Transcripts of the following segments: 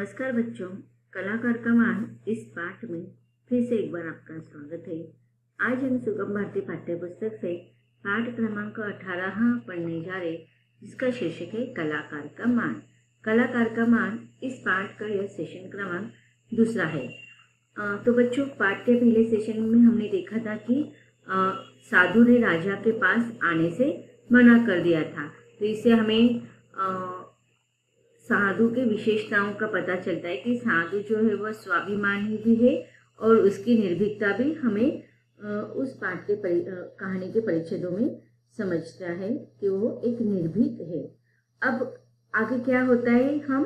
नमस्कार बच्चों, कलाकार का मान इस पाठ में फिर से एक बार आपका स्वागत है। आज हम सुगम भारती पाठ्य पुस्तक से पाठ क्रमांक 18 पढ़ने जा रहे, जिसका शीर्षक है कलाकार का मान। कलाकार का मान इस पाठ का यह सेशन क्रमांक दूसरा है। तो बच्चों, पाठ के पहले सेशन में हमने देखा था कि साधु ने राजा के पास आने से मना कर दिया था। तो इससे हमें साधु के विशेषताओं का पता चलता है कि साधु जो है वह स्वाभिमानी भी है और उसकी निर्भीकता भी हमें उस पाठ के कहानी के परिच्छेदों में समझता है कि वो एक निर्भीक है। अब आगे क्या होता है हम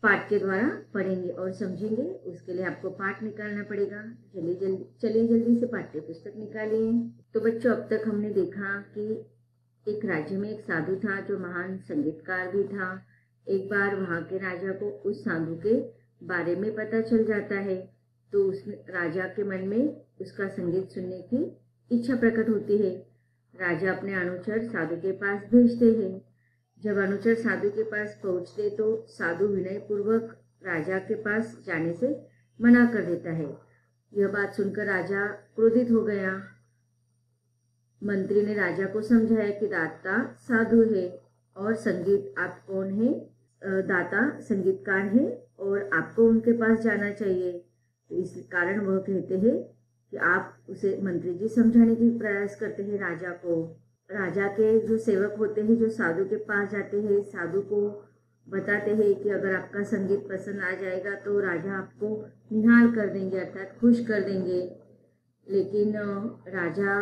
पाठ के द्वारा पढ़ेंगे और समझेंगे। उसके लिए आपको पाठ निकालना पड़ेगा। चलिए जल्दी से पाठ्य पुस्तक निकालिए। तो बच्चों, अब तक हमने देखा कि एक राज्य में एक साधु था जो महान संगीतकार भी था। एक बार वहां के राजा को उस साधु के बारे में पता चल जाता है, तो उस राजा के मन में उसका संगीत सुनने की इच्छा प्रकट होती है। राजा अपने अनुचर साधु के पास भेजते हैं। जब अनुचर साधु के पास पहुंचते तो साधु विनय पूर्वक राजा के पास जाने से मना कर देता है। यह बात सुनकर राजा क्रोधित हो गया। मंत्री ने राजा को समझाया कि दाता साधु है और संगीत आप कौन है, दाता संगीतकार है और आपको उनके पास जाना चाहिए। तो इस कारण वह कहते हैं कि आप उसे, मंत्री जी समझाने की प्रयास करते हैं राजा को। राजा के जो सेवक होते हैं जो साधु के पास जाते हैं, साधु को बताते हैं कि अगर आपका संगीत पसंद आ जाएगा तो राजा आपको निहाल कर देंगे, अर्थात खुश कर देंगे। लेकिन राजा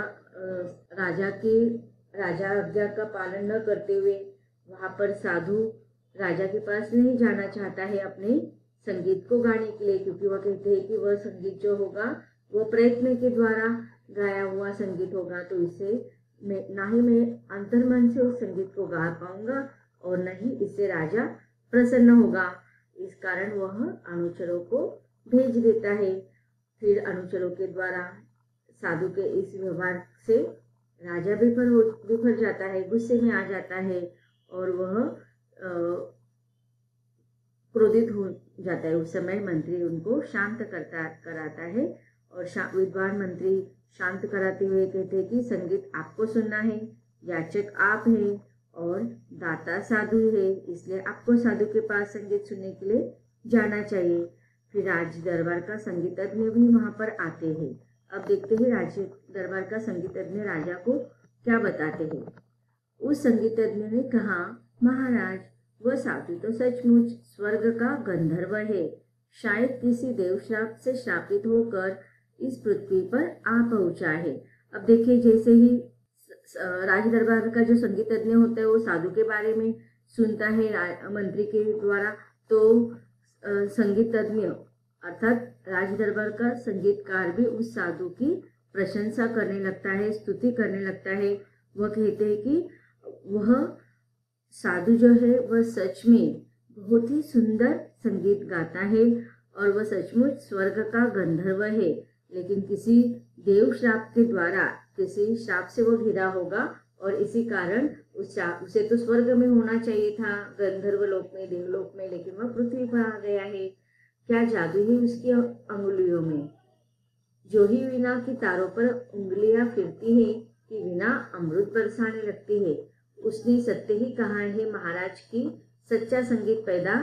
आज्ञा का पालन न करते हुए वहां पर साधु राजा के पास नहीं जाना चाहता है अपने संगीत को गाने के लिए, क्योंकि वह कहते हैं कि वह संगीत जो होगा वो प्रयत्न के द्वारा गाया हुआ संगीत होगा, तो इससे ना ही मैं अंतर्मन से उस संगीत को गा पाऊंगा और न ही इससे राजा प्रसन्न होगा। इस कारण वह अनुचरों को भेज देता है। फिर अनुचरों के द्वारा साधु के इस व्यवहार से राजा विफल जाता है, गुस्से में आ जाता है और वह क्रोधित हो जाता है। उस समय मंत्री उनको शांत कराता है और विद्वान मंत्री शांत कराते हुए कहते हैं कि संगीत आपको सुनना है, याचक आप हैं और दाता साधु है, इसलिए आपको साधु के पास संगीत सुनने के लिए जाना चाहिए। फिर राज दरबार का संगीतज्ञ भी वहां पर आते हैं। अब देखते हैं राज दरबार का संगीतज्ञ राजा को क्या बताते हैं। उस संगीतज्ञ ने कहा, महाराज, वह साधु तो सचमुच स्वर्ग का गंधर्व है, शायद किसी देवश्राप से श्रापित होकर इस पृथ्वी पर आ पहुंचा है। अब देखिए, जैसे ही राज दरबार का जो संगीतज्ञ होता है वो साधु के बारे में सुनता है मंत्री के द्वारा, तो संगीतज्ञ अर्थात राज दरबार का संगीतकार भी उस साधु की प्रशंसा करने लगता है, स्तुति करने लगता है। वह कहते हैं कि वह साधु जो है वह सच में बहुत ही सुंदर संगीत गाता है और वह सचमुच स्वर्ग का गंधर्व है, लेकिन किसी देव श्राप के द्वारा, किसी श्राप से वो घिरा होगा और इसी कारण उसे तो स्वर्ग में होना चाहिए था, गंधर्व लोक में, देवलोक में, लेकिन वह पृथ्वी पर आ गया है। क्या जादू है उसकी अंगुलियों में। जो ही वीणा की तारों पर उंगलियां फिरती है कि वीणा अमृत बरसाने लगती है। उसने सत्य ही कहा है महाराज की सच्चा संगीत पैदा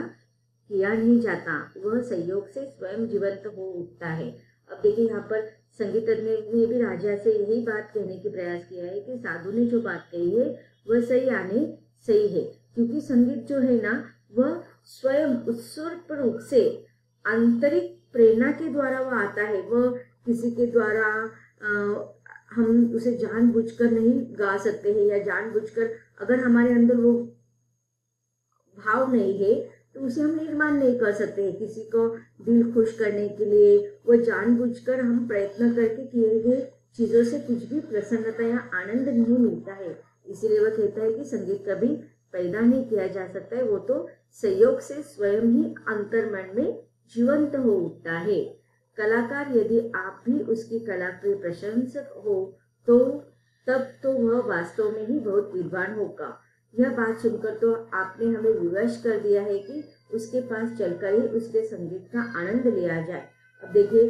किया नहीं जाता, वह संयोग से स्वयं जीवंत हो उठता है। अब देखिए, यहाँ पर संगीतज्ञ ने भी राजा से यही बात कहने की प्रयास किया है कि साधु ने जो बात कही है वह सही है, क्योंकि संगीत जो है ना वह स्वयं उत्स्फूर्त रूप से आंतरिक प्रेरणा के द्वारा वह आता है। वह किसी के द्वारा हम उसे जानबूझकर नहीं गा सकते हैं, या जानबूझकर अगर हमारे अंदर वो भाव नहीं है तो उसे हम निर्माण नहीं कर सकते हैं। किसी को दिल खुश करने के लिए वो जानबूझकर हम प्रयत्न करके किए गए चीजों से कुछ भी प्रसन्नता या आनंद नहीं मिलता है। इसीलिए वह कहता है कि संगीत कभी पैदा नहीं किया जा सकता है, वो तो संयोग से स्वयं ही अंतर्मन में जीवंत हो उठता है। कलाकार यदि आप भी उसकी कला के प्रशंसक हो तो तब तो वह वास्तव में ही बहुत विद्वान होगा। यह बात सुनकर तो आपने हमें विवश कर दिया है कि उसके पास चलकर ही उसके संगीत का आनंद लिया जाए। अब देखिए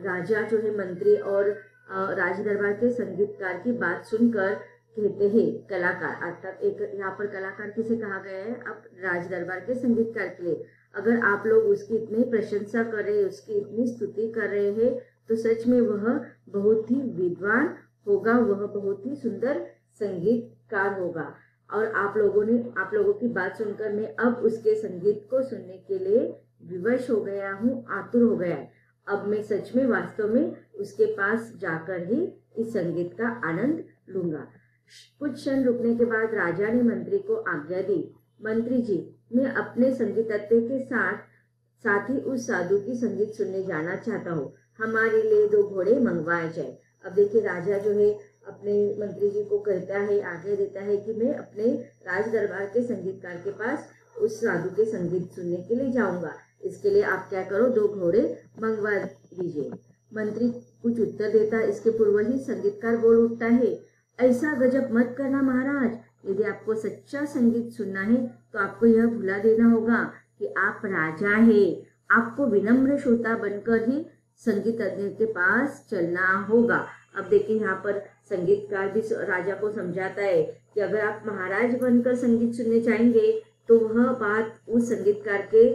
राजा जो है मंत्री और राज दरबार के संगीतकार की बात सुनकर कहते हैं कलाकार, अर्थात एक यहाँ पर कलाकार किसे कहा गया है, अब राज दरबार के संगीतकार के लिए। अगर आप लोग उसकी इतनी प्रशंसा कर रहे, उसकी इतनी स्तुति कर रहे हैं, तो सच में वह बहुत ही विद्वान होगा, वह बहुत ही सुंदर संगीतकार होगा। और आप लोगों की बात सुनकर मैं अब उसके संगीत को सुनने के लिए विवश हो गया हूँ, आतुर हो गया है। अब मैं सच में वास्तव में उसके पास जाकर ही इस संगीत का आनंद लूंगा। कुछ क्षण रुकने के बाद राजा ने मंत्री को आज्ञा दी, मंत्री जी, मैं अपने संगीतज्ञ के साथ ही उस साधु की संगीत सुनने जाना चाहता हूँ। हमारे लिए 2 घोड़े मंगवाए जाए। अब देखिए राजा जो है अपने मंत्री जी को कहता है, आज्ञा देता है कि मैं अपने राज दरबार के संगीतकार के पास उस साधु के संगीत सुनने के लिए जाऊंगा। इसके लिए आप क्या करो, 2 घोड़े मंगवा दीजिए। मंत्री कुछ उत्तर देता, इसके पूर्व ही संगीतकार बोल उठता है, ऐसा गजब मत करना महाराज, यदि आपको सच्चा संगीत सुनना है तो आपको यह भुला देना होगा कि आप राजा है। आपको विनम्र श्रोता बनकर ही संगीतज्ञ के पास चलना होगा। अब देखिए यहाँ पर संगीतकार भी राजा को समझाता है कि अगर आप महाराज बनकर संगीत सुनने चाहेंगे तो वह बात उस संगीतकार के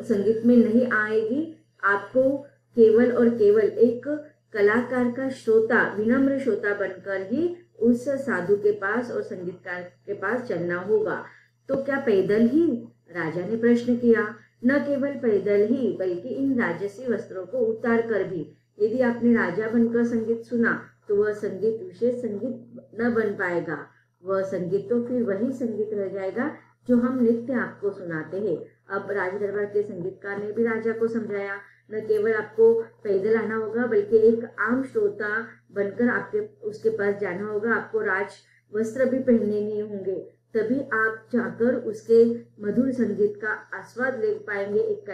संगीत में नहीं आएगी। आपको केवल और केवल एक कलाकार का श्रोता, विनम्र श्रोता बनकर ही उस साधु के पास और संगीतकार के पास चलना होगा। तो क्या पैदल ही? राजा ने प्रश्न किया। न केवल पैदल ही बल्कि इन राजसी वस्त्रों को उतार कर भी। यदि आपने राजा बनकर संगीत सुना तो वह संगीत विशेष संगीत न बन पाएगा। वह संगीत तो फिर वही संगीत रह जाएगा जो हम नित्य आपको सुनाते हैं। अब राज दरबार के संगीतकार ने भी राजा को समझाया, न केवल आपको पैदल आना होगा बल्कि एक आम श्रोता बनकर उसके पास जाना होगा। आपको राज वस्त्र भी पहनने नहीं होंगे, तभी आप जाकर उसके मधुर संगीत का आस्वाद ले पाएंगे। एक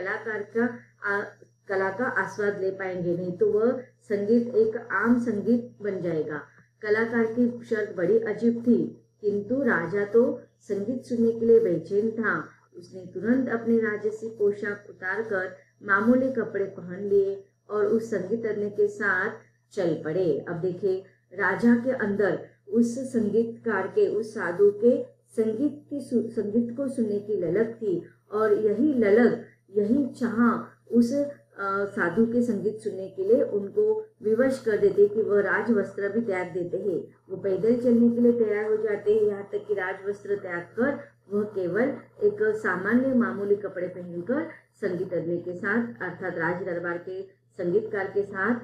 कला का आस्वाद ले पाएंगे, नहीं तो वह संगीत एक आम संगीत बन जाएगा। कलाकार की शर्त बड़ी अजीब थी, किंतु राजा तो संगीत सुनने के लिए बेचैन था। उसने तुरंत अपने राजसी पोशाक उतारकर मामूली कपड़े पहन लिए और उस संगीतज्ञ के साथ चल पड़े। अब देखिए राजा के अंदर उस संगीतकार के, उस साधु के संगीत को सुनने की ललक थी, और यही ललक, यही चाह उस साधु के संगीत सुनने के लिए उनको विवश कर देते कि वह राज वस्त्र भी त्याग देते हैं। वो पैदल चलने के लिए तैयार हो जाते हैं, यहाँ तक कि राज वस्त्र त्याग कर वह केवल एक सामान्य मामूली कपड़े पहनकर संगीतज्ञ के साथ, अर्थात राज दरबार के संगीतकार के साथ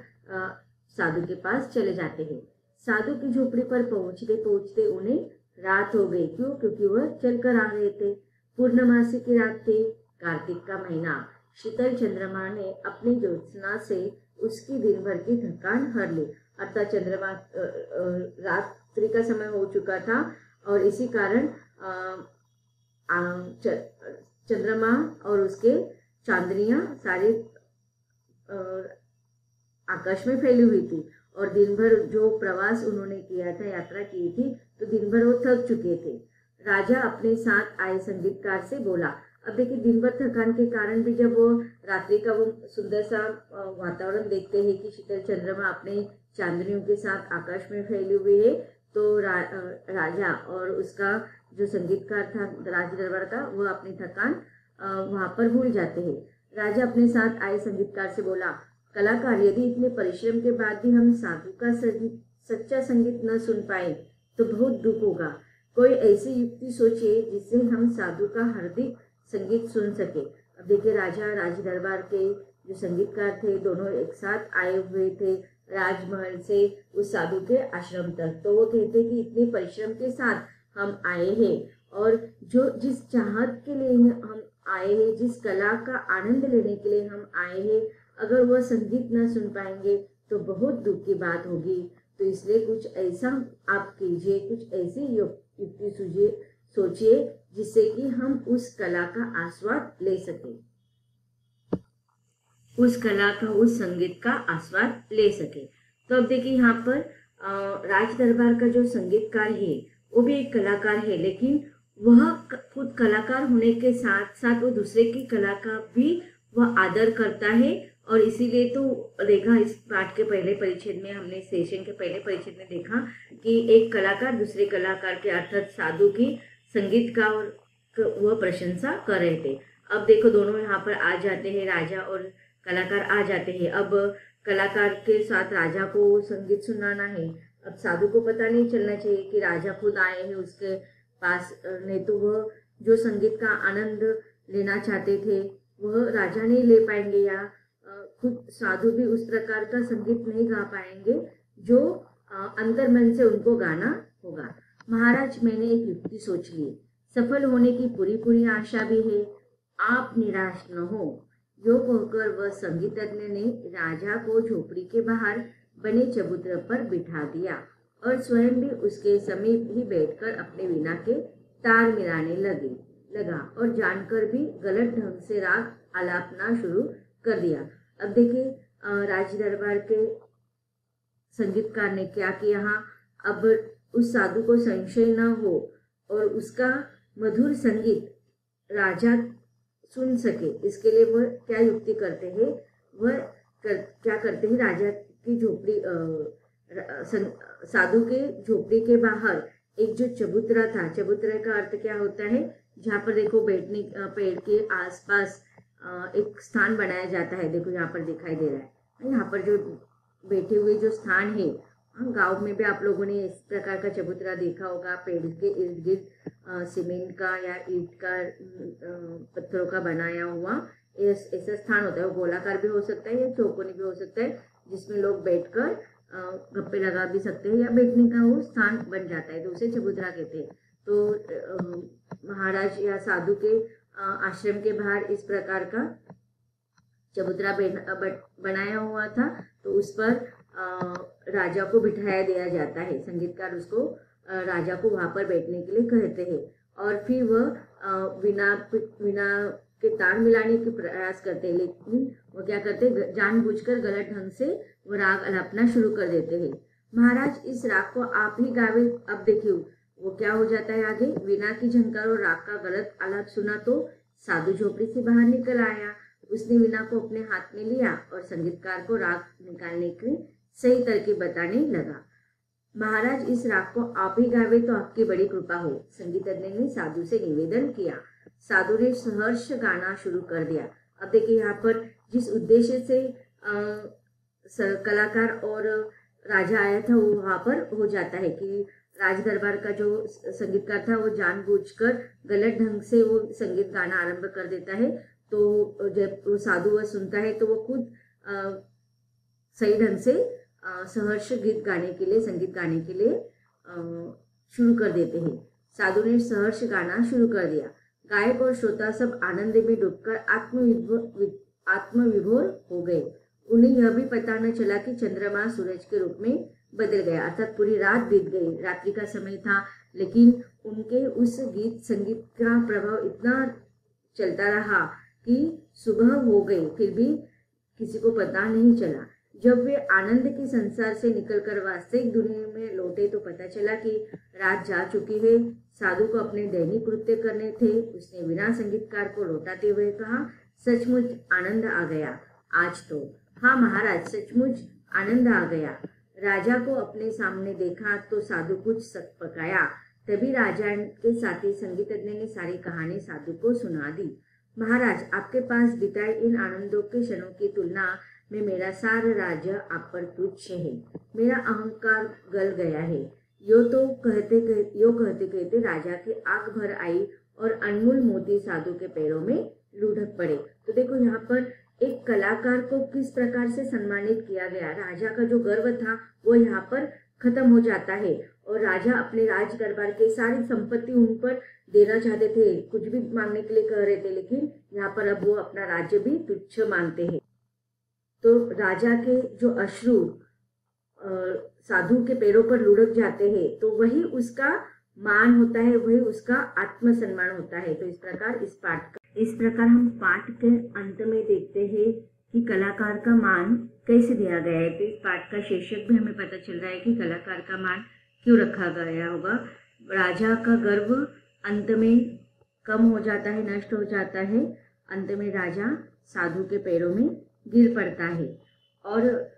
साधु के पास चले जाते हैं। साधु की झोपड़ी पर पहुंचते पहुंचते उन्हें रात हो गई। क्यों? क्योंकि वह चलकर आ रहे थे। पूर्णमासी की रात थी, कार्तिक का महीना। शीतल चंद्रमा ने अपनी ज्योत्सना से उसकी दिन भर की थकान हर ली। अर्थात चंद्रमा, रात्रि का समय हो चुका था और इसी कारण चंद्रमा और उसके चांदनियां सारे आकाश में फैली हुई थी, और दिन भर जो प्रवास उन्होंने किया था, यात्रा की थी, तो दिन भर वो थक चुके थे। राजा अपने साथ आए संगीतकार से बोला। अब देखिए दिन भर थकान के कारण भी जब वो रात्रि का वो सुंदर सा वातावरण देखते हैं कि शीतल चंद्रमा अपने चांदनियों के साथ आकाश में फैली हुई है, तो राजा और उसका जो संगीतकार था राज दरबार का, वह अपनी थकान वहां पर भूल जाते हैं। राजा अपने साथ आए संगीतकार से बोला, कलाकार, यदि इतने परिश्रम के बाद भी हम साधु का सच्चा संगीत न सुन पाए तो बहुत दुख होगा। कोई ऐसी युक्ति सोचिए जिससे हम साधु का हार्दिक संगीत सुन सके। अब देखिए राजा राज दरबार के जो संगीतकार थे, दोनों एक साथ आए हुए थे राजमहल से उस साधु के आश्रम तक। तो वो कहते कि इतने परिश्रम के साथ हम आए हैं, और जो जिस चाहत के लिए हम आए हैं, जिस कला का आनंद लेने के लिए हम आए हैं, अगर वह संगीत न सुन पाएंगे तो बहुत दुख की बात होगी। तो इसलिए कुछ ऐसा आप कीजिए, कुछ ऐसी युक्ति सोचिए जिससे कि हम उस कला का आस्वाद ले सके, उस कला का, उस संगीत का आस्वाद ले सके। तो अब देखिए यहाँ पर राज दरबार का जो संगीतकार है वो भी एक कलाकार है, लेकिन वह खुद कलाकार होने के साथ साथ वो दूसरे की कला का भी वह आदर करता है। और इसीलिए तो देखा इस पाठ के पहले परिच्छेद में, हमने सेशन के पहले परिच्छेद में देखा कि एक कलाकार दूसरे कलाकार के अर्थात साधु की संगीत का और वह प्रशंसा कर रहे थे। अब देखो दोनों यहाँ पर आ जाते हैं, राजा और कलाकार आ जाते हैं। अब कलाकार के साथ राजा को संगीत सुनाना है। अब साधु को पता नहीं चलना चाहिए कि राजा खुद आए हैं उसके पास, नहीं तो वह जो संगीत का आनंद लेना चाहते थे वह राजा नहीं ले पाएंगे, या खुद साधु भी उस प्रकार का संगीत नहीं गा पाएंगे जो अंतर मन से उनको गाना होगा। महाराज, मैंने एक युक्ति सोच ली, सफल होने की पूरी आशा भी है, आप निराश न हो। यो कहकर वह संगीतज्ञ ने राजा को झोपड़ी के बाहर बने चबूतरे पर बिठा दिया और स्वयं भी उसके समीप ही बैठकर अपने वीणा के तार मिलाने लगा और जानकर भी गलत ढंग से राग आलापना शुरू कर दिया। अब देखिए राज दरबार के संगीतकार ने क्या किया, अब उस साधु को संशय न हो और उसका मधुर संगीत राजा सुन सके, इसके लिए वह क्या युक्ति करते हैं, क्या करते हैं, राजा की झोपड़ी साधु के झोपड़ी के बाहर एक जो चबूतरा था, चबूतरे का अर्थ क्या होता है, जहाँ पर देखो बैठने पेड़ के आसपास एक स्थान बनाया जाता है। देखो यहाँ पर दिखाई दे रहा है, यहाँ पर जो बैठे हुए जो स्थान है, गांव में भी आप लोगों ने इस प्रकार का चबूतरा देखा होगा, पेड़ के इर्द गिर्द सीमेंट का या ईंट का पत्थरों का बनाया हुआ ऐसा स्थान होता है। वो गोलाकार भी हो सकता है या चौकोनी भी हो सकता है, जिसमें लोग बैठकर गप्पे लगा भी सकते हैं या बैठने का वो स्थान बन जाता है, तो उसे चबूतरा कहते हैं। तो महाराज या साधु के आश्रम के बाहर इस प्रकार का चबूतरा बनाया हुआ था, तो उस पर राजा को बिठाया दिया जाता है। संगीतकार उसको राजा को वहां पर बैठने के लिए कहते हैं और फिर वह वीणा के तार मिलाने के प्रयास करते हैं, लेकिन वो क्या करते हैं, जानबूझकर गलत ढंग से वो राग अलापना शुरू कर देते हैं। महाराज, इस राग को आप ही गावे। अब देखिए वो क्या हो जाता है आगे, वीणा की झंकार और राग का गलत आलाप सुना तो साधु झोपड़ी से बाहर निकल आया। उसने वीणा को अपने हाथ में लिया और संगीतकार को राग निकालने की सही तरकीब बताने लगा। महाराज, इस राग को आप ही गावे तो आपकी बड़ी कृपा हो, संगीतज्ञ ने साधु से निवेदन किया। साधु ने सहर्ष गाना शुरू कर दिया। अब देखिए यहाँ पर जिस उद्देश्य से कलाकार और राजा आया था वो वहां पर हो जाता है कि राज दरबार का जो संगीतकार था वो जानबूझकर गलत ढंग से वो संगीत गाना आरंभ कर देता है। तो जब वो साधु वह सुनता है तो वो खुद सही ढंग से सहर्ष गीत गाने के लिए, संगीत गाने के लिए शुरू कर देते हैं। साधु ने सहर्ष गाना शुरू कर दिया। गायक और श्रोता सब आनंद में डूबकर आत्मविभोर हो गए। उन्हें यह भी पता न चला कि चंद्रमा सूरज के रूप में बदल गया, अर्थात पूरी रात बीत गई, रात्रि का समय था, लेकिन उनके उस गीत संगीत का प्रभाव इतना चलता रहा कि सुबह हो गई, फिर भी किसी को पता नहीं चला। जब वे आनंद के संसार से निकलकर वास्तविक दुनिया में लौटे तो पता चला कि रात जा चुकी है। साधु को अपने दैनिक कृत्य करने थे। उसने बिना संगीतकार को लौटाते हुए कहा, सचमुच आनंद आ गया आज तो। हाँ महाराज, सचमुच आनंद आ गया। राजा को अपने सामने देखा तो साधु कुछ सकपकाया। तभी राजा के साथी संगीतज्ञ ने सारी कहानी साधु को सुना दी। महाराज, आपके पास बिताए इन आनंदों के क्षणों की तुलना में मेरा सारा राज्य आप पर तुच्छ है। मेरा अहंकार गल गया है। यो कहते कहते राजा की आंख भर आई और अनमोल मोती साधु के पैरों में लुढ़क पड़े। तो देखो यहाँ पर एक कलाकार को किस प्रकार से सम्मानित किया गया। राजा का जो गर्व था वो यहाँ पर खत्म हो जाता है और राजा अपने राज दरबार के सारी संपत्ति उन पर देना चाहते थे, कुछ भी मांगने के लिए कह रहे थे, लेकिन यहाँ पर अब वो अपना राज्य भी तुच्छ मानते हैं। तो राजा के जो अश्रु साधु के पैरों पर लुढ़क जाते हैं तो वही उसका मान होता है, वही उसका आत्मसम्मान होता है। तो इस प्रकार हम पाठ के अंत में देखते हैं कि कलाकार का मान कैसे दिया गया है। तो इस पाठ का शीर्षक भी हमें पता चल रहा है कि कलाकार का मान क्यों रखा गया होगा। राजा का गर्व अंत में कम हो जाता है, नष्ट हो जाता है। अंत में राजा साधु के पैरों में गिर पड़ता है और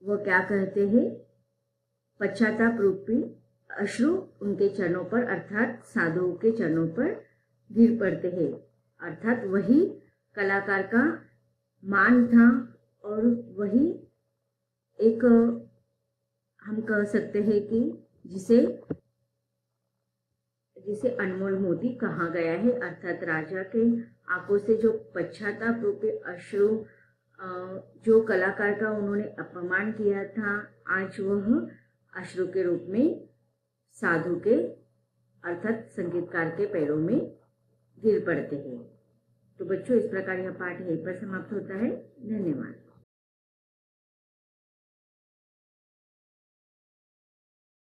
वो क्या कहते हैं, पश्चाताप रूपी अश्रु उनके चरणों पर अर्थात साधुओं के चरणों पर गिर पड़ते हैं। अर्थात वही कलाकार का मान था और वही एक हम कह सकते हैं कि जिसे अनमोल मोती कहा गया है। अर्थात राजा के आंखों से जो पश्चाताप रूपी अश्रु जो कलाकार का उन्होंने अपमान किया था, आज वह अश्रु के रूप में साधु के अर्थात संगीतकार के पैरों में गिर पड़ते हैं। तो बच्चों, इस प्रकार यह पाठ यहीं पर समाप्त होता है। धन्यवाद।